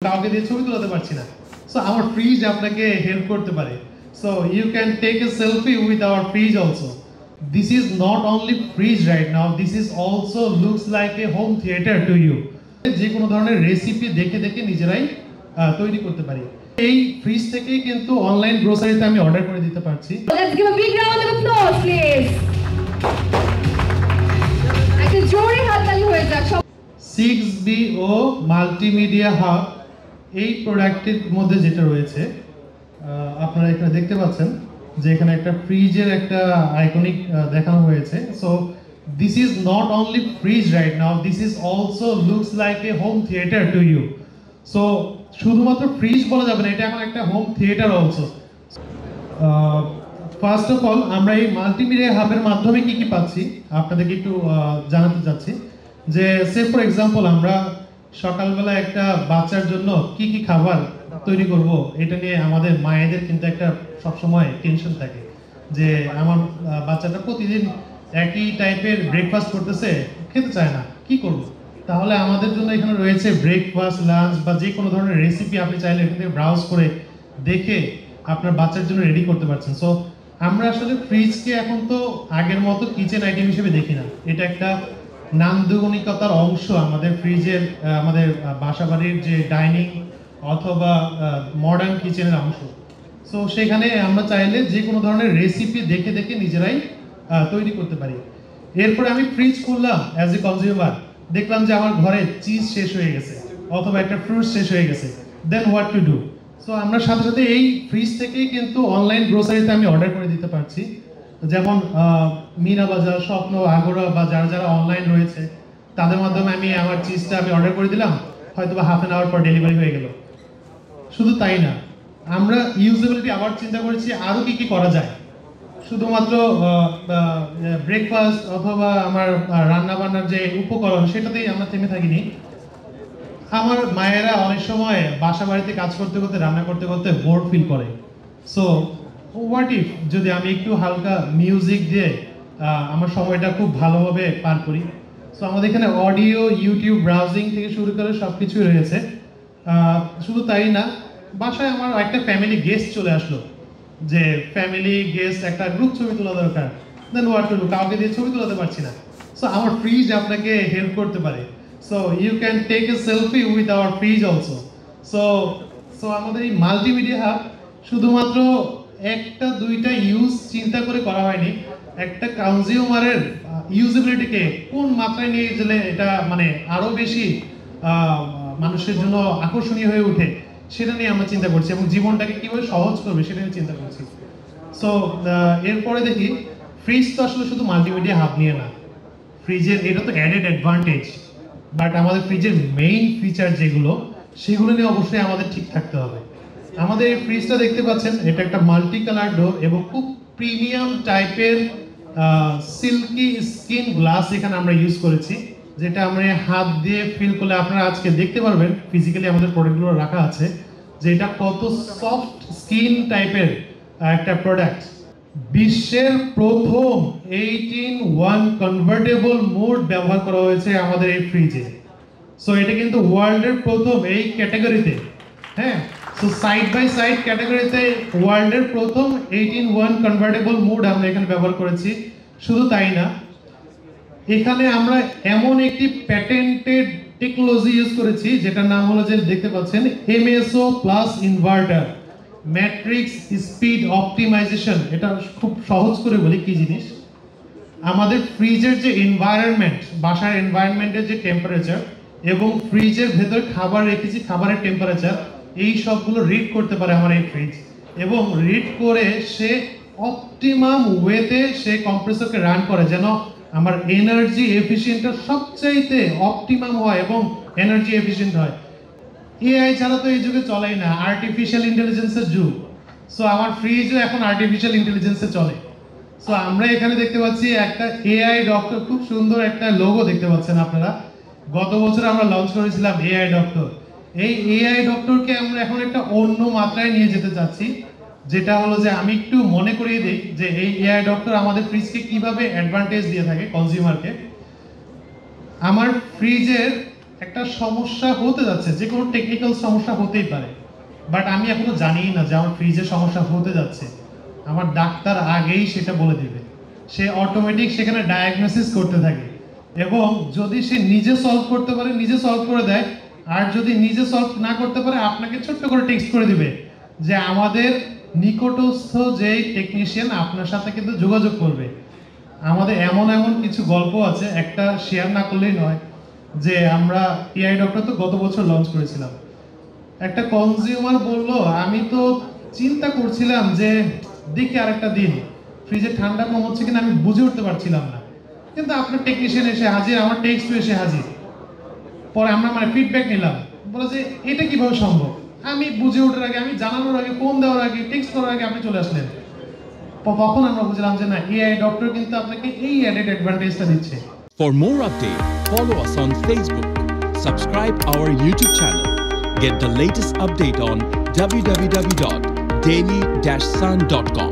কাউকে দিয়ে ছবি তোলাতে পারছি না। সো আমার ফ্রিজ আপনাকে হেল্প করতে পারে। So you can take a selfie with our fridge also. This is not only fridge right now, this is also looks like a home theater to you. যে কোনো ধরনের রেসিপি দেখে দেখে নিজেরাই তৈরি করতে পারি। এই ফ্রিজ থেকেই কিন্তু অনলাইন গ্রোসারিতে আমি অর্ডার করে দিতে পারছি। Let's give a big round of applause, please. একটা জোরে হাততালি হয়ে যাক সব। 6BO মাল্টিমিডিয়া হাব এই প্রোডাক্টের মধ্যে যেটা রয়েছে আপনারা এখানে দেখতে পাচ্ছেন যে এখানে একটা ফ্রিজের একটা আইকনিক দেখানো হয়েছে। So this is not only fridge right now, this is also looks like a home theatre to you. So শুধুমাত্র ফ্রিজ বলা যাবে না, এটা এখন একটা home theatre also. First of all আমরা এই মাল্টিমিডিয়া হাবের মাধ্যমে কি কি পাচ্ছি আপনাদেরকে একটু জানাতে চাচ্ছি। যে সে ফর এক্সাম্পল আমরা সকালবেলা একটা বাচ্চার জন্য কি কি খাবার তৈরি করব, এটা নিয়ে আমাদের মায়েদের কিন্তু একটা সবসময় টেনশন থাকে যে আমার বাচ্চাটা প্রতিদিন একই টাইপের ব্রেকফাস্ট করতেছে, খেতে চায় না, কি করব। তাহলে আমাদের জন্য এখানে রয়েছে ব্রেকফাস্ট, লাঞ্চ বা যে কোনো ধরনের রেসিপি আপনি চাইলে এখান থেকে ব্রাউজ করে দেখে আপনার বাচ্চার জন্য রেডি করতে পারছেন। সো আমরা আসলে ফ্রিজকে এখন তো আগের মতো কিচেন আইটেম হিসেবে দেখি না, এটা একটা নান্দনিকতার অংশ আমাদের ফ্রিজের, আমাদের বাসাবাড়ির যে ডাইনিং অথবা মডার্ন কিচেনের অংশ। সো সেখানে আমরা চাইলে যে কোনো ধরনের রেসিপি দেখে দেখে নিজেরাই তৈরি করতে পারি। এরপরে আমি ফ্রিজ খুললাম অ্যাজ এ কনজিউমার, দেখলাম যে আমার ঘরে চিজ শেষ হয়ে গেছে অথবা একটা ফ্রুট শেষ হয়ে গেছে, দেন হোয়াট টু ডু। সো আমরা সাথে সাথে এই ফ্রিজ থেকেই কিন্তু অনলাইন গ্রোসারিতে আমি অর্ডার করে দিতে পারছি। যেমন মিনা বাজার, স্বপ্ন, আগোরা বা যারা যারা অনলাইন রয়েছে তাদের মাধ্যমে আমি আমার চিজটা আমি অর্ডার করে দিলাম, হয়তো বা হাফ অ্যান আওয়ার পর ডেলিভারি হয়ে গেল। শুধু তাই না, আমরা ইউজেবিলিটি আবার চিন্তা করেছি আরও কি কি করা যায়। শুধুমাত্র ব্রেকফাস্ট অথবা আমার রান্না বান্নার যে উপকরণ সেটাতেই আমরা থেমে থাকিনি। আমার মায়েরা অনেক সময় বাসা বাড়িতে কাজ করতে করতে, রান্না করতে করতে বোর ফিল করে। সো হোয়াট ইফ যদি আমি একটু হালকা মিউজিক দিয়ে আমার সময়টা খুব ভালোভাবে পার করি। সো আমাদের এখানে অডিও, ইউটিউব ব্রাউজিং থেকে শুরু করে সব কিছুই রয়েছে। শুধু তাই না, বাসায় আমার একটা ফ্যামিলি গেস্ট চলে আসলো, যে ফ্যামিলি গেস্ট একটা গ্রুপ ছবি তোলা দরকার, দেন হোয়াট টু ডু, কাউকে দিয়ে ছবি তোলাতে পারছি না। সো আমার ফ্রিজ আপনাকে হেল্প করতে পারে। So you can take a selfie with our fridge also. So আমাদের এই মাল্টিমিডিয়া হাব শুধুমাত্র একটা দুইটা ইউজ চিন্তা করে করা হয়নি, একটা কনজিউমারের ইউজেবিলিটিকে কোন মাত্রায় নিয়ে গেলে এটা মানে আরো বেশি মানুষের জন্য আকর্ষণীয় হয়ে ওঠে সেটা নিয়ে আমরা চিন্তা করছি, এবং জীবনটাকে কিভাবে সহজ করবে সেটা নিয়ে চিন্তা করছি। সো এরপরে দেখি ফ্রিজ তো আসলে শুধু মাল্টিমিডিয়া হাব নিয়ে না, ফ্রিজের এটা তো অ্যাডেড অ্যাডভান্টেজ, বাট আমাদের ফ্রিজের মেইন ফিচার যেগুলো সেগুলো নিয়ে অবশ্যই আমাদের ঠিক থাকতে হবে। আমাদের এই ফ্রিজটা দেখতে পাচ্ছেন, এটা একটা মাল্টি কালার ডোর এবং খুব প্রিমিয়াম টাইপের সিল্কি স্কিন গ্লাস এখানে আমরা ইউজ করেছি, যেটা আমরা হাত দিয়ে ফিল করলে আপনারা আজকে দেখতে পারবেন ফিজিক্যালি আমাদের প্রোডাক্টগুলো রাখা আছে যে এটা কত সফট স্কিন টাইপের একটা প্রোডাক্ট। বিশ্বের প্রথম 18:1 কনভার্টেবল মোড ব্যবহার করা হয়েছে আমাদের এই ফ্রিজে। সো এটা কিন্তু ওয়ার্ল্ডের প্রথম এই ক্যাটাগরিতে, হ্যাঁ। সো সাইড বাই সাইড ক্যাটাগরিতে ওয়ার্ল্ডের প্রথম 18:1 কনভার্টেবল মোড আমরা এখানে ব্যবহার করেছি। শুধু তাই না, এখানে আমরা এমন একটি প্যাটেন্টেড টেকনোলজি ইউজ করেছি যেটার নাম হলো, যে দেখতে পাচ্ছেন, MSO plus inverter matrix speed optimisation. এটা খুব সহজ করে বলি কি জিনিস, আমাদের ফ্রিজের যে এনভায়রনমেন্ট, বাসার এনভায়রনমেন্টের যে টেম্পারেচার এবং ফ্রিজের ভেতর খাবার রেখেছি খাবারের টেম্পারেচার, এই সবগুলো রিড করতে পারে আমার এই ফ্রিজ, এবং রিড করে সে অপটিমাম ওয়েতে সে কম্প্রেসরকে রান করে যেন আমার এনার্জি এফিশিয়েন্টটা সবচাইতে অপটিমাম হয় এবং এনার্জি এফিশিয়েন্ট হয়। এআই ছাড়া তো এই যুগে চলেই না, আর্টিফিশিয়াল ইন্টেলিজেন্সের যুগ। সো আমার ফ্রিজও এখন আর্টিফিশিয়াল ইন্টেলিজেন্সে চলে। সো আমরা এখানে দেখতে পাচ্ছি একটা এআই ডক্টর, খুব সুন্দর একটা লোগো দেখতে পাচ্ছেন আপনারা। গত বছর আমরা লঞ্চ করেছিলাম এআই ডক্টর। এই এআই ডক্টরকে আমরা এখন একটা অন্য মাত্রায় নিয়ে যেতে চাচ্ছি, যেটা হলো যে আমি একটু মনে করিয়ে দিই যে এই এআই ডক্টর আমাদের ফ্রিজকে কিভাবে অ্যাডভান্টেজ দিয়ে থাকে কনজিউমারকে। আমার ফ্রিজের একটা সমস্যা হতে যাচ্ছে, যে কোনো টেকনিক্যাল সমস্যা হতেই পারে, বাট আমি এখনো জানিই না যে আমার ফ্রিজে সমস্যা হতে যাচ্ছে। আমার ডাক্তার আগেই সেটা বলে দিবে, সে অটোমেটিক সেখানে ডায়াগনোসিস করতে থাকে, এবং যদি সে নিজে সলভ করতে পারে নিজে সলভ করে দেয়, আর যদি নিজে সলভ না করতে পারে আপনাকে ছোট্ট করে টেক্সট করে দিবে যে আমাদের নিকটস্থ যে টেকনিশিয়ান আপনার সাথে কিন্তু যোগাযোগ করবে। আমাদের এমন এমন কিছু গল্প আছে, একটা শেয়ার না করলেই নয়, যে আমরা টিআই ডক্টর তো গত বছর লঞ্চ করেছিলাম। একটা কনজিউমার বলল, আমি তো চিন্তা করছিলাম যে দেখি আরেকটা দিন ফ্রিজে ঠান্ডা কম হচ্ছে কিনা, আমি বুঝে উঠতে পারছিলাম না, কিন্তু আপনার টেকনিশিয়ান এসে হাজির, আমার টেক্সট এসে হাজির। পরে আমরা ফিডব্যাক নিলাম, বলে যে এটা কিভাবে সম্ভব, আমি বুঝে ওঠার আগে, আমি জানানোর আগে, ফোন দেওয়ার আগে, টেক্সট করার আগে আপনি চলে আসলেন। তখন আমরা বুঝলাম যে না, এআই ডক্টর কিন্তু আপনাকে এই অ্যাডেড অ্যাডভান্টেজটা দিচ্ছে। For more updates, follow us on Facebook, subscribe our YouTube channel, get the latest update on www.daily-sun.com.